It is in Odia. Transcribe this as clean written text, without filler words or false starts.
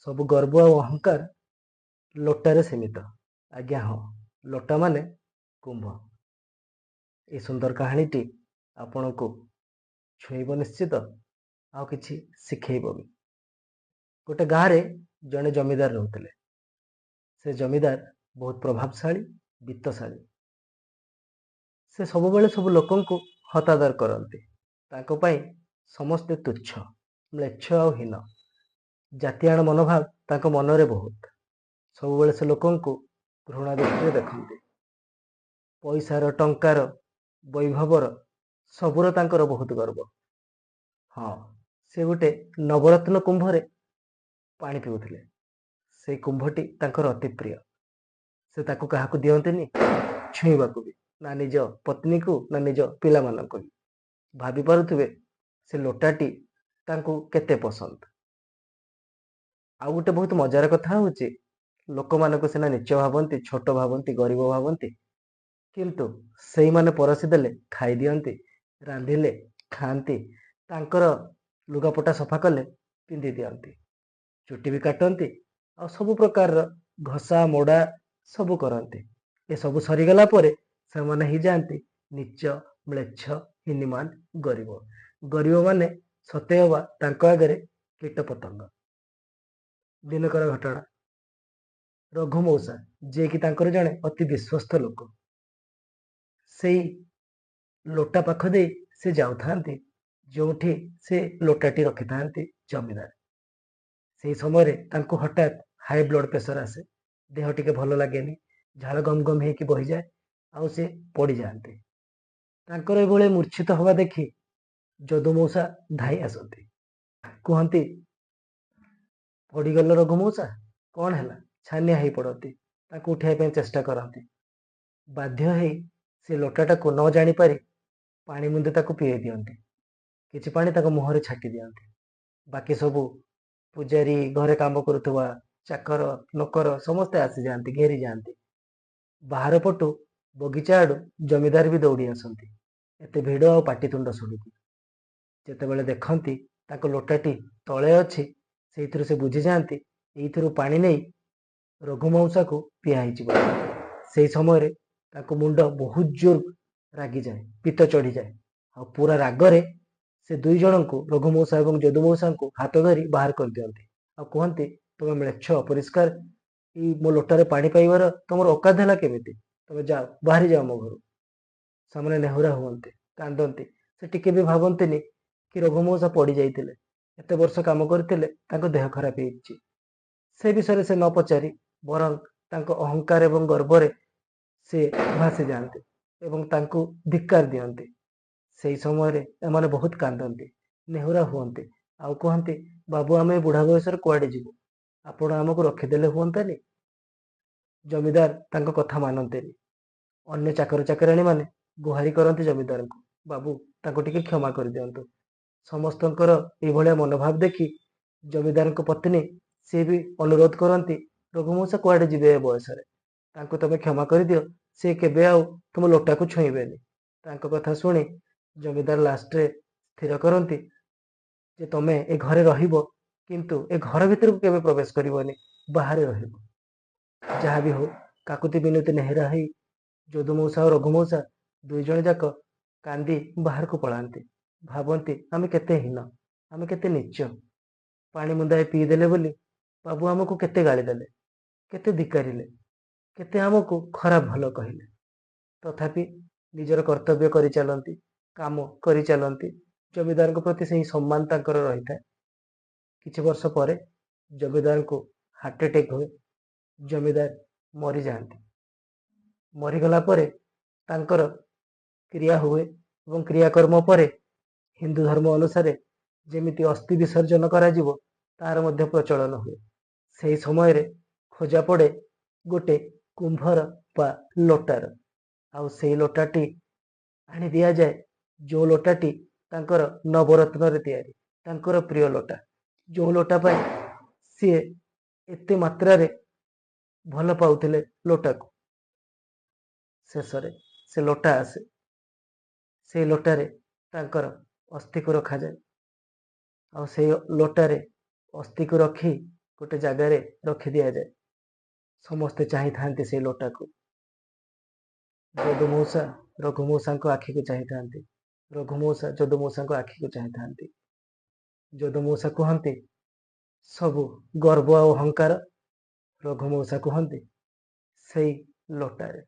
ସବୁ ଗର୍ବ ଆଉ ଅହଙ୍କାର ଲୋଟାରେ ସୀମିତ। ଆଜ୍ଞା ହଁ, ଲୋଟା ମାନେ କୁମ୍ଭ। ଏ ସୁନ୍ଦର କାହାଣୀଟି ଆପଣଙ୍କୁ ଛୁଇଁବ ନିଶ୍ଚିତ, ଆଉ କିଛି ଶିଖେଇବ ବି। ଗୋଟେ ଗାଁରେ ଜଣେ ଜମିଦାର ରହୁଥିଲେ। ସେ ଜମିଦାର ବହୁତ ପ୍ରଭାବଶାଳୀ, ବିତ୍ତଶାଳୀ। ସେ ସବୁବେଳେ ସବୁ ଲୋକଙ୍କୁ ହତାଦର କରନ୍ତି। ତାଙ୍କ ପାଇଁ ସମସ୍ତେ ତୁଚ୍ଛ, ମ୍ଲେଚ୍ଛ ଆଉ ହୀନ। ଜାତିଆଣ ମନୋଭାବ ତାଙ୍କ ମନରେ ବହୁତ। ସବୁବେଳେ ସେ ଲୋକଙ୍କୁ ଘୃଣା ଦୃଷ୍ଟିରେ ଦେଖନ୍ତି। ପଇସାର, ଟଙ୍କାର, ବୈଭବର ସବୁର ତାଙ୍କର ବହୁତ ଗର୍ବ। ହଁ, ସେ ଗୋଟେ ନବରତ୍ନ କୁମ୍ଭରେ ପାଣି ପିଉଥିଲେ। ସେଇ କୁମ୍ଭଟି ତାଙ୍କର ଅତି ପ୍ରିୟ। ସେ ତାକୁ କାହାକୁ ଦିଅନ୍ତିନି ଛୁଇଁବାକୁ ବି, ନା ନିଜ ପତ୍ନୀକୁ ନା ନିଜ ପିଲାମାନଙ୍କୁ। ଭାବି ପାରୁଥିବେ ସେ ଲୋଟାଟି ତାଙ୍କୁ କେତେ ପସନ୍ଦ। ଆଉ ଗୋଟେ ବହୁତ ମଜାର କଥା ହଉଛି, ଲୋକମାନଙ୍କୁ ସିନା ନୀଚ ଭାବନ୍ତି, ଛୋଟ ଭାବନ୍ତି, ଗରିବ ଭାବନ୍ତି, କିନ୍ତୁ ସେଇମାନେ ପରସି ଦେଲେ ଖାଇଦିଅନ୍ତି, ରାନ୍ଧିଲେ ଖାଆନ୍ତି, ତାଙ୍କର ଲୁଗାପଟା ସଫା କଲେ ପିନ୍ଧି ଦିଅନ୍ତି, ଚୁଟି ବି କାଟନ୍ତି, ଆଉ ସବୁ ପ୍ରକାରର ଘଷା ମୋଡ଼ା ସବୁ କରନ୍ତି। ଏସବୁ ସରିଗଲା ପରେ ସେମାନେ ହେଇଯାଆନ୍ତି ନୀଚ, ମ୍ଲେଚ୍ଛ, ହୀନିମାନ, ଗରିବ। ଗରିବ ମାନେ ସତେ ଅବା ତାଙ୍କ ଆଗରେ କୀଟ ପତଙ୍ଗ। ଦିନକର ଘଟଣା, ରଘୁ ମଉସା, ଯିଏକି ତାଙ୍କର ଜଣେ ଅତି ବିଶ୍ୱସ୍ତ ଲୋକ, ସେଇ ଲୋଟା ପାଖ ଦେଇ ସେ ଯାଉଥାନ୍ତି ଯେଉଁଠି ସେ ଲୋଟାଟି ରଖିଥାନ୍ତି ଜମିଦାର। ସେଇ ସମୟରେ ତାଙ୍କୁ ହଠାତ୍ ହାଇ ବ୍ଲଡ ପ୍ରେସର ଆସେ। ଦେହ ଟିକେ ଭଲ ଲାଗେନି, ଝାଳ ଗମ ଗମ ହେଇକି ବହିଯାଏ, ଆଉ ସେ ପଡ଼ିଯାଆନ୍ତି। ତାଙ୍କର ଏଭଳି ମୂର୍ଚ୍ଛିତ ହବା ଦେଖି ଯଦୁ ମଉସା ଧାଇଁ ଆସନ୍ତି। କୁହନ୍ତି, ପଡ଼ିଗଲ ରଘୁ ମଉସା, କ'ଣ ହେଲା? ଛାନିଆ ହେଇ ପଡ଼ନ୍ତି। ତାକୁ ଉଠାଇବା ପାଇଁ ଚେଷ୍ଟା କରନ୍ତି। ବାଧ୍ୟ ହେଇ ସେ ଲୋଟାଟାକୁ ନ ଜାଣିପାରି ପାଣି ମୁନ୍ଦେ ତାକୁ ପିଆଇ ଦିଅନ୍ତି। କିଛି ପାଣି ତାଙ୍କ ମୁହଁରେ ଛାଟି ଦିଅନ୍ତି। ବାକି ସବୁ ପୂଜାରୀ, ଘରେ କାମ କରୁଥିବା ଚାକର, ନୋକର ସମସ୍ତେ ଆସିଯାଆନ୍ତି, ଘେରି ଯାଆନ୍ତି। ବାହାର ପଟୁ ବଗିଚା ଆଡ଼ୁ ଜମିଦାର ବି ଦୌଡ଼ି ଆସନ୍ତି, ଏତେ ଭିଡ଼ ଆଉ ପାଟିତୁଣ୍ଡ ଶୁଣିକି। ଯେତେବେଳେ ଦେଖନ୍ତି ତାଙ୍କ ଲୋଟାଟି ତଳେ ଅଛି, ସେଇଥିରୁ ସେ ବୁଝିଯାଆନ୍ତି ଏଇଥିରୁ ପାଣି ନେଇ ରଘୁ ମଉସାକୁ ପିଆ ହେଇଛି ବୋଲି। ସେଇ ସମୟରେ ତାଙ୍କ ମୁଣ୍ଡ ବହୁତ ଜୋର ରାଗିଯାଏ, ପିତ୍ତ ଚଢ଼ିଯାଏ, ଆଉ ପୁରା ରାଗରେ ସେ ଦୁଇ ଜଣଙ୍କୁ, ରଘୁ ମଉସା ଏବଂ ଯଦୁ ମଉସାଙ୍କୁ ହାତ ଧରି ବାହାର କରିଦିଅନ୍ତି ଆଉ କୁହନ୍ତି, ତମେ ମ୍ଲେଚ୍ଛ, ଅପରିଷ୍କାର, ଏଇ ମୋ ଲୋଟାରେ ପାଣି ପାଇବାର ତମର ଔକାତ ହେଲା କେମିତି? ତମେ ଯାଅ, ବାହାରି ଯାଅ ମୋ ଘରୁ। ସେମାନେ ନେହୁରା ହୁଅନ୍ତି, କାନ୍ଦନ୍ତି। ସେ ଟିକେ ବି ଭାବନ୍ତିନି କି ରଘୁ ମଉସା ପଡ଼ି ଯାଇଥିଲେ, ଏତେ ବର୍ଷ କାମ କରିଥିଲେ, ତାଙ୍କ ଦେହ ଖରାପ ହେଇଛି। ସେ ବିଷୟରେ ସେ ନ ପଚାରି ବରଂ ତାଙ୍କ ଅହଙ୍କାର ଏବଂ ଗର୍ବରେ ସେ ଭାସି ଯାଆନ୍ତି ଏବଂ ତାଙ୍କୁ ଧିକ୍କାର ଦିଅନ୍ତି। ସେଇ ସମୟରେ ଏମାନେ ବହୁତ କାନ୍ଦନ୍ତି, ନେହୁରା ହୁଅନ୍ତି, ଆଉ କୁହନ୍ତି, ବାବୁ, ଆମେ ବୁଢ଼ା ବୟସରେ କୁଆଡ଼େ ଯିବୁ? ଆପଣ ଆମକୁ ରଖିଦେଲେ ହୁଅନ୍ତାନି? ଜମିଦାର ତାଙ୍କ କଥା ମାନନ୍ତିନି। ଅନ୍ୟ ଚାକର ଚାକରାଣୀ ମାନେ ଗୁହାରି କରନ୍ତି ଜମିଦାରଙ୍କୁ, ବାବୁ, ତାଙ୍କୁ ଟିକେ କ୍ଷମା କରିଦିଅନ୍ତୁ। ସମସ୍ତଙ୍କର ଏଇଭଳିଆ ମନୋଭାବ ଦେଖି ଜମିଦାରଙ୍କ ପତ୍ନୀ ସିଏ ବି ଅନୁରୋଧ କରନ୍ତି, ରଘୁ ମଉସା କୁଆଡ଼େ ଯିବେ ଏ ବୟସରେ? ତାଙ୍କୁ ତମେ କ୍ଷମା କରିଦିଅ, ସେ କେବେ ଆଉ ତୁମ ଲୋଟାକୁ ଛୁଇଁବେନି। ତାଙ୍କ କଥା ଶୁଣି ଜମିଦାର ଲାଷ୍ଟରେ ସ୍ଥିର କରନ୍ତି ଯେ ତମେ ଏ ଘରେ ରହିବ, କିନ୍ତୁ ଏ ଘର ଭିତରକୁ କେବେ ପ୍ରବେଶ କରିବନି, ବାହାରେ ରହିବ। ଯାହା ବି ହଉ, କାକୁତି ବିନତି ନେହେରା ହେଇ ଯଦୁ ମଉସା ଆଉ ରଘୁ ମଉସା ଦୁଇ ଜଣ ଯାକ କାନ୍ଦି ବାହାରକୁ ପଳାନ୍ତି। ଭାବନ୍ତି, ଆମେ କେତେ ହୀନ, ଆମେ କେତେ ନୀଚ। ପାଣି ମୁନ୍ଦାଏ ପିଇଦେଲେ ବୋଲି ବାବୁ ଆମକୁ କେତେ ଗାଳି ଦେଲେ, କେତେ ଧିକ୍କାରିଲେ, କେତେ ଆମକୁ ଖରାପ ଭଲ କହିଲେ। ତଥାପି ନିଜର କର୍ତ୍ତବ୍ୟ କରିଚାଲନ୍ତି, କାମ କରିଚାଲନ୍ତି। ଜମିଦାରଙ୍କ ପ୍ରତି ସେହି ସମ୍ମାନ ତାଙ୍କର ରହିଥାଏ। କିଛି ବର୍ଷ ପରେ ଜମିଦାରଙ୍କୁ ହାର୍ଟ ଆଟାକ୍ ହୁଏ। ଜମିଦାର ମରିଯାଆନ୍ତି। ମରିଗଲା ପରେ ତାଙ୍କର କ୍ରିୟା ହୁଏ ଏବଂ କ୍ରିୟାକର୍ମ ପରେ ହିନ୍ଦୁ ଧର୍ମ ଅନୁସାରେ ଯେମିତି ଅସ୍ଥି ବିସର୍ଜନ କରାଯିବ, ତାର ମଧ୍ୟ ପ୍ରଚଳନ ହୁଏ। ସେହି ସମୟରେ ଖୋଜା ପଡ଼େ ଗୋଟେ କୁମ୍ଭର ବା ଲୋଟାର, ଆଉ ସେଇ ଲୋଟାଟି ଆଣି ଦିଆଯାଏ, ଯେଉଁ ଲୋଟାଟି ତାଙ୍କର ନବରତ୍ନରେ ତିଆରି, ତାଙ୍କର ପ୍ରିୟ ଲୋଟା, ଯେଉଁ ଲୋଟା ପାଇଁ ସିଏ ଏତେ ମାତ୍ରାରେ ଭଲ ପାଉଥିଲେ ଲୋଟାକୁ। ଶେଷରେ ସେ ଲୋଟା ଆସେ, ସେଇ ଲୋଟାରେ ତାଙ୍କର ଅସ୍ଥିକୁ ରଖାଯାଏ, ଆଉ ସେଇ ଲୋଟାରେ ଅସ୍ଥିକୁ ରଖି गोटे जगार रखी दि जाए। समस्ते चाही था से लोटा को। जदुमूषा रघुमूषा को आखि को चाही था, रघुमूषा जदुमूषा को आखि को चाही था। जदुमूषा कहते सबू गर्व और अहंकार, रघुमूषा कहते से लोटारे।